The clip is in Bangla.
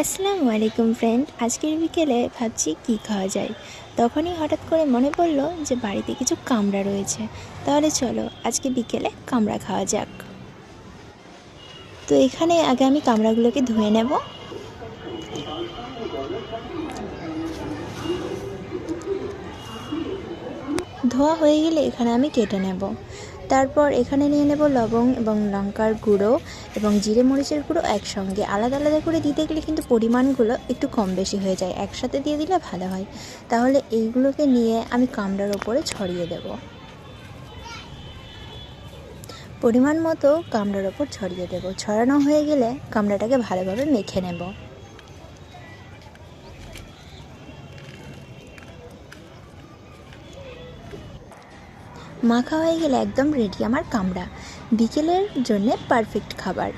আসসালামু আলাইকুম ফ্রেন্ড। আজকের বিকেলে ভাবছি কি খাওয়া যায়, তখনই হঠাৎ করে মনে পড়লো যে বাড়িতে কিছু কামড়া রয়েছে। তাহলে চলো আজকে বিকেলে কামড়া খাওয়া যাক। তো এখানে আগে আমি কামড়াগুলোকে ধুয়ে নেব। ধোয়া হয়ে গেলে এখানে আমি কেটে নেব। তারপর এখানে নিয়ে নেব লবঙ্গ এবং লঙ্কার গুঁড়ো এবং জিরে মরিচের গুঁড়ো একসঙ্গে। আলাদা আলাদা করে দিতে গেলে কিন্তু পরিমাণগুলো একটু কম বেশি হয়ে যায়, একসাথে দিয়ে দিলে ভালো হয়। তাহলে এইগুলোকে নিয়ে আমি কামড়ার ওপরে ছড়িয়ে দেব। পরিমাণ মতো কামড়ার ওপর ছড়িয়ে দেব। ছড়ানো হয়ে গেলে কামড়াটাকে ভালোভাবে মেখে নেব। মাখা হয়ে গেলে একদম রেডি আমার কামড়া, বিকেলের জন্যে পারফেক্ট খাবার।